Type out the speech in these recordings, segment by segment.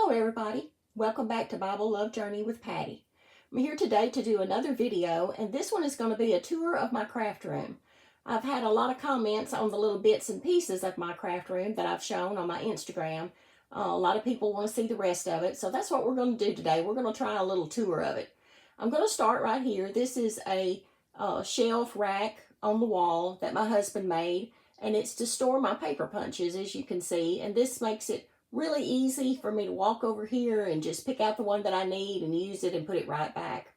Hello everybody, welcome back to Bible Love Journey with Patty. I'm here today to do another video, and this one is going to be a tour of my craft room. I've had a lot of comments on the little bits and pieces of my craft room that I've shown on my Instagram. A lot of people want to see the rest of it, so that's what we're going to do today. We're going to try a little tour of it. I'm going to start right here. This is a shelf rack on the wall that my husband made, and it's to store my paper punches, as you can see, and this makes it really easy for me to walk over here and just pick out the one that I need and use it and put it right back.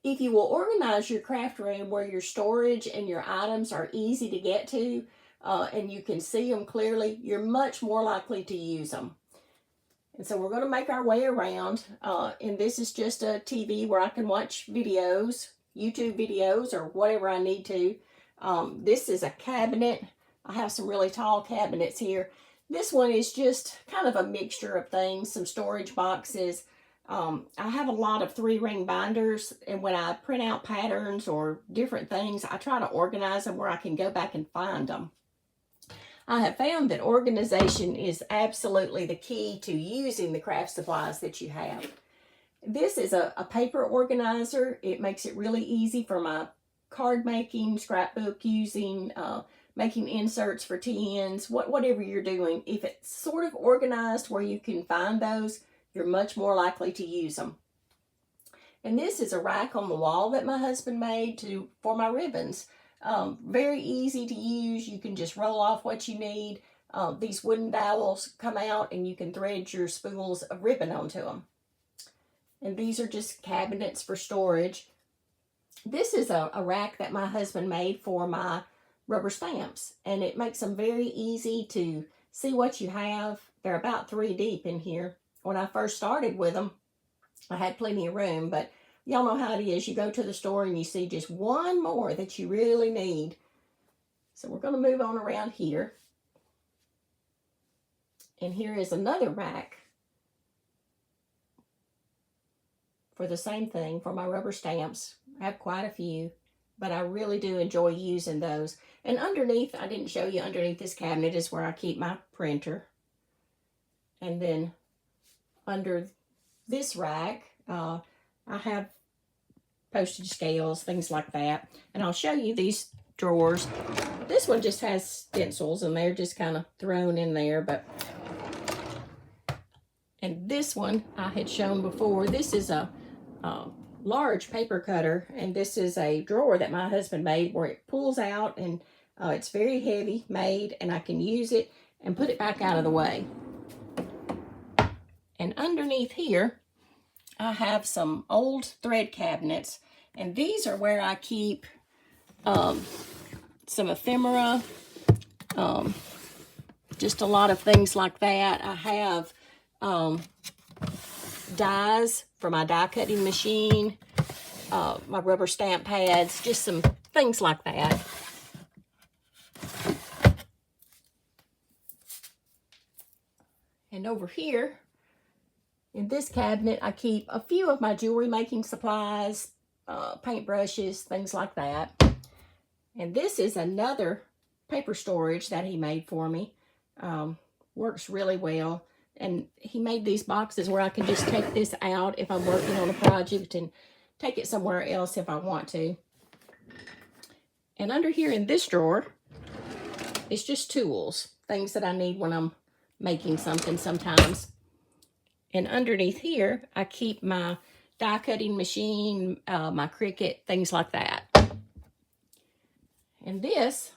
If you will organize your craft room where your storage and your items are easy to get to and you can see them clearly, you're much more likely to use them. And so we're going to make our way around, and this is just a TV where I can watch videos, YouTube videos, or whatever I need to. This is a cabinet. I have some really tall cabinets here. This one is just kind of a mixture of things, some storage boxes. I have a lot of 3-ring binders, and when I print out patterns or different things, I try to organize them where I can go back and find them. I have found that organization is absolutely the key to using the craft supplies that you have. This is a paper organizer. It makes it really easy for my card making, scrapbook using, making inserts for TNs, whatever you're doing. If it's sort of organized where you can find those, you're much more likely to use them. And this is a rack on the wall that my husband made for my ribbons. Very easy to use. You can just roll off what you need. These wooden dowels come out and you can thread your spools of ribbon onto them. And these are just cabinets for storage. This is a rack that my husband made for my rubber stamps, and it makes them very easy to see what you have. They're about 3 deep in here. When I first started with them, I had plenty of room, but y'all know how it is. You go to the store and you see just one more that you really need. So we're going to move on around here. And here is another rack for the same thing, for my rubber stamps. I have quite a few, but I really do enjoy using those. And underneath, I didn't show you, underneath this cabinet is where I keep my printer. And then under this rack, I have postage scales, things like that. And I'll show you these drawers. This one just has stencils, and they're just kind of thrown in there. And this one I had shown before. This is a large paper cutter, and this is a drawer that my husband made where it pulls out, and it's very heavy made, and I can use it and put it back out of the way. And underneath here, I have some old thread cabinets, and these are where I keep some ephemera, just a lot of things like that. I have dies for my die cutting machine, my rubber stamp pads, just some things like that. And over here in this cabinet, I keep a few of my jewelry making supplies, paintbrushes, things like that. And this is another paper storage that he made for me. Works really well. And he made these boxes where I can just take this out if I'm working on a project and take it somewhere else if I want to. And under here in this drawer, it's just tools, things that I need when I'm making something sometimes. And underneath here, I keep my die cutting machine, my Cricut, things like that. And this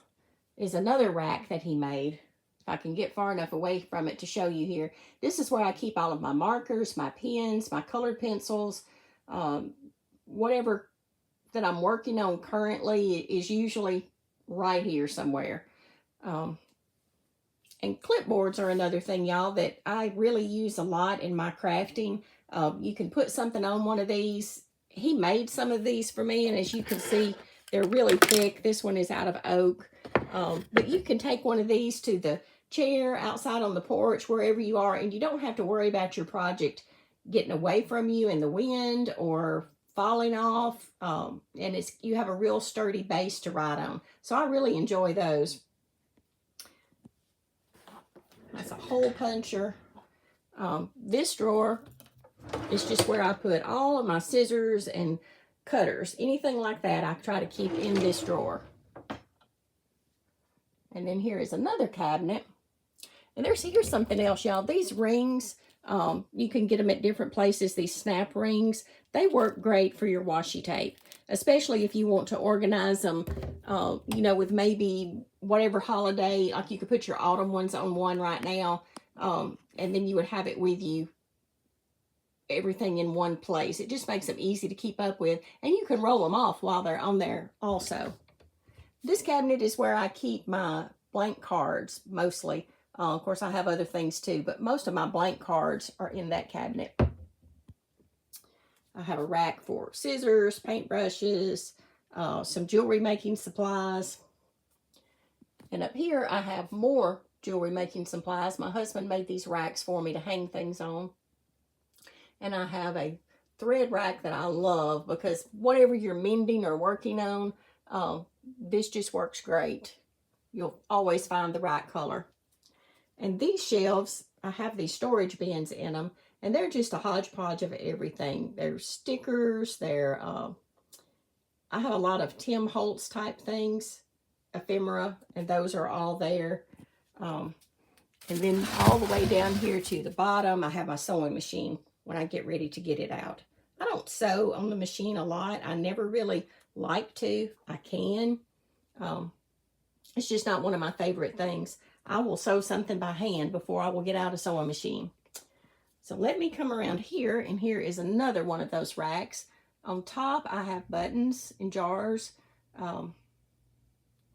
is another rack that he made. If I can get far enough away from it to show you here. This is where I keep all of my markers, my pens, my colored pencils, whatever that I'm working on currently is usually right here somewhere. And clipboards are another thing, y'all, that I really use a lot in my crafting. You can put something on one of these. He made some of these for me, and as you can see, they're really thick. This one is out of oak. But you can take one of these to the chair outside on the porch, wherever you are, and you don't have to worry about your project getting away from you in the wind or falling off. And you have a real sturdy base to write on. So I really enjoy those. That's a hole puncher. This drawer is just where I put all of my scissors and cutters. Anything like that, I try to keep in this drawer. And then here is another cabinet. And here's something else, y'all. These rings, you can get them at different places. These snap rings, they work great for your washi tape, especially if you want to organize them, you know, with maybe whatever holiday. Like you could put your autumn ones on one right now, and then you would have it with you, everything in one place. It just makes them easy to keep up with, and you can roll them off while they're on there also. This cabinet is where I keep my blank cards mostly. Of course, I have other things too, but most of my blank cards are in that cabinet. I have a rack for scissors, paintbrushes, some jewelry making supplies. And up here, I have more jewelry making supplies. My husband made these racks for me to hang things on. And I have a thread rack that I love because whatever you're mending or working on, this just works great. You'll always find the right color. And these shelves, I have these storage bins in them, and they're just a hodgepodge of everything. There's stickers, I have a lot of Tim Holtz type things, ephemera, and those are all there. And then all the way down here to the bottom, I have my sewing machine when I get ready to get it out. I don't sew on the machine a lot. I never really like to. I can. It's just not one of my favorite things. I will sew something by hand before I will get out a sewing machine. So let me come around here, and here is another one of those racks. On top, I have buttons and jars,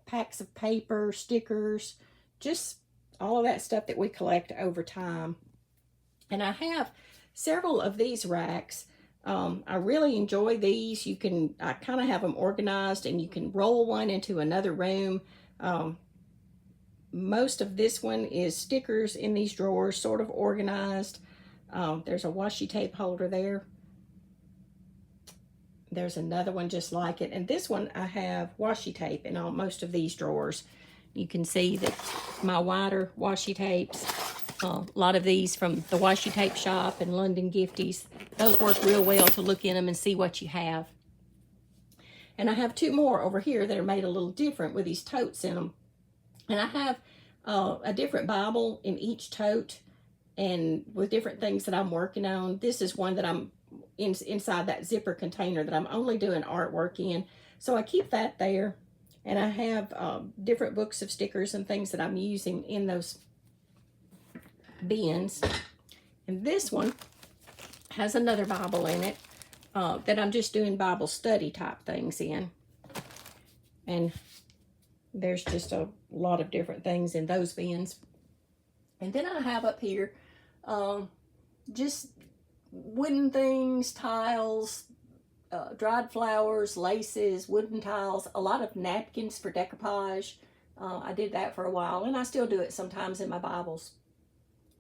packs of paper, stickers, just all of that stuff that we collect over time. And I have several of these racks. I really enjoy these. I kind of have them organized, and you can roll one into another room. Most of this one is stickers in these drawers, sort of organized. There's a washi tape holder there. There's another one just like it. And this one, I have washi tape in most of these drawers. You can see that my wider washi tapes, a lot of these from the washi tape shop and London Gifties, those work real well to look in them and see what you have. And I have two more over here that are made a little different with these totes in them. And I have a different Bible in each tote and with different things that I'm working on. This is one that I'm inside that zipper container that I'm only doing artwork in. So I keep that there. And I have different books of stickers and things that I'm using in those bins. And this one has another Bible in it that I'm just doing Bible study type things in. And there's just a lot of different things in those bins. And then I have up here just wooden things, tiles, dried flowers, laces, wooden tiles, a lot of napkins for decoupage. I did that for a while, and I still do it sometimes in my Bibles.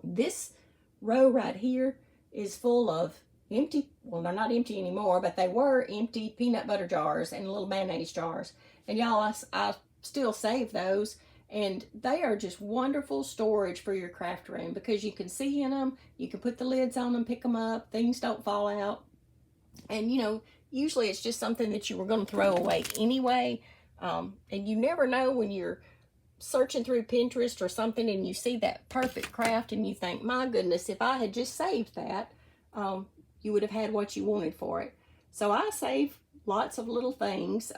This row right here is full of empty, well, they're not empty anymore, but they were empty peanut butter jars and little mayonnaise jars. And y'all, I still save those, and they are just wonderful storage for your craft room because you can see in them, you can put the lids on them, pick them up, things don't fall out. And you know, usually it's just something that you were going to throw away anyway. And you never know when you're searching through Pinterest or something and you see that perfect craft and you think, my goodness, if I had just saved that, you would have had what you wanted for it. So I save lots of little things.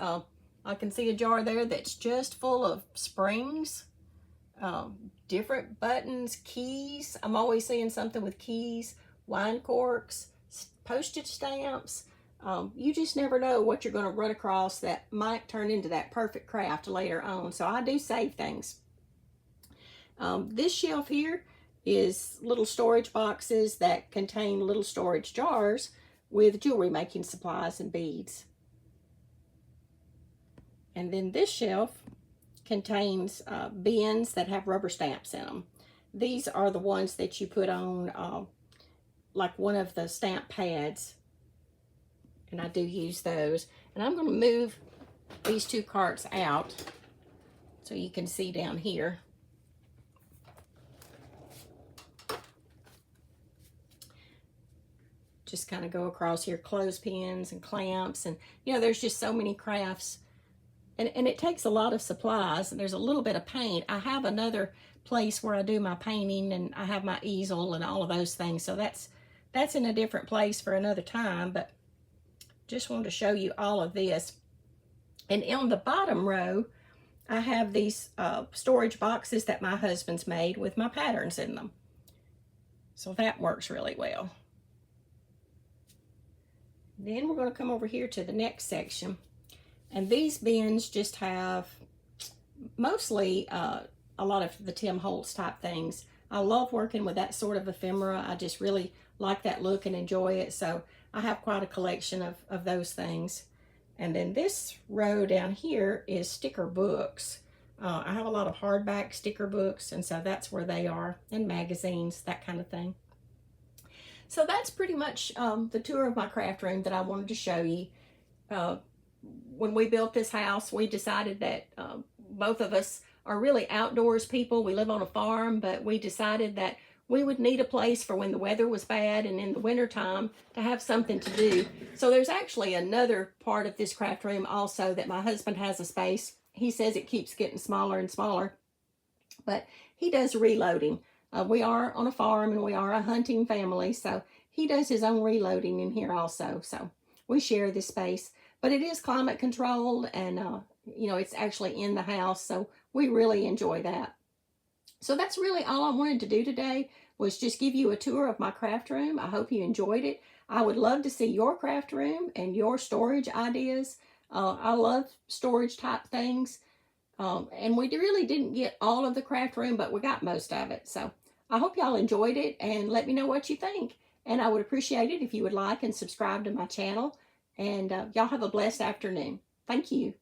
I can see a jar there that's just full of springs, different buttons, keys. I'm always seeing something with keys, wine corks, postage stamps. You just never know what you're going to run across that might turn into that perfect craft later on. So I do save things. This shelf here is little storage boxes that contain little storage jars with jewelry making supplies and beads. And then this shelf contains bins that have rubber stamps in them. These are the ones that you put on like one of the stamp pads. And I do use those. And I'm going to move these two carts out so you can see down here. just kind of go across here, clothespins and clamps, and you know, there's just so many crafts, and it takes a lot of supplies, and there's a little bit of paint. I have another place where I do my painting, and I have my easel and all of those things, so that's in a different place for another time, but just wanted to show you all of this. And on the bottom row, I have these storage boxes that my husband's made with my patterns in them. So that works really well. Then we're going to come over here to the next section. And these bins just have mostly a lot of the Tim Holtz type things. I love working with that sort of ephemera. I just really like that look and enjoy it. So I have quite a collection of those things. And then this row down here is sticker books. I have a lot of hardback sticker books, and so that's where they are, and magazines, that kind of thing. So that's pretty much the tour of my craft room that I wanted to show you. When we built this house, we decided that both of us are really outdoors people. We live on a farm, but we decided that we would need a place for when the weather was bad and in the wintertime to have something to do. So there's actually another part of this craft room also that my husband has a space. He says it keeps getting smaller and smaller, but he does reloading. We are on a farm and we are a hunting family, so he does his own reloading in here also. So we share this space, but it is climate controlled, and you know, it's actually in the house, so we really enjoy that. So that's really all I wanted to do today, was just give you a tour of my craft room. I hope you enjoyed it. I would love to see your craft room and your storage ideas. I love storage type things. And we really didn't get all of the craft room, but we got most of it. So I hope y'all enjoyed it, and let me know what you think. And I would appreciate it if you would like and subscribe to my channel. And y'all have a blessed afternoon. Thank you.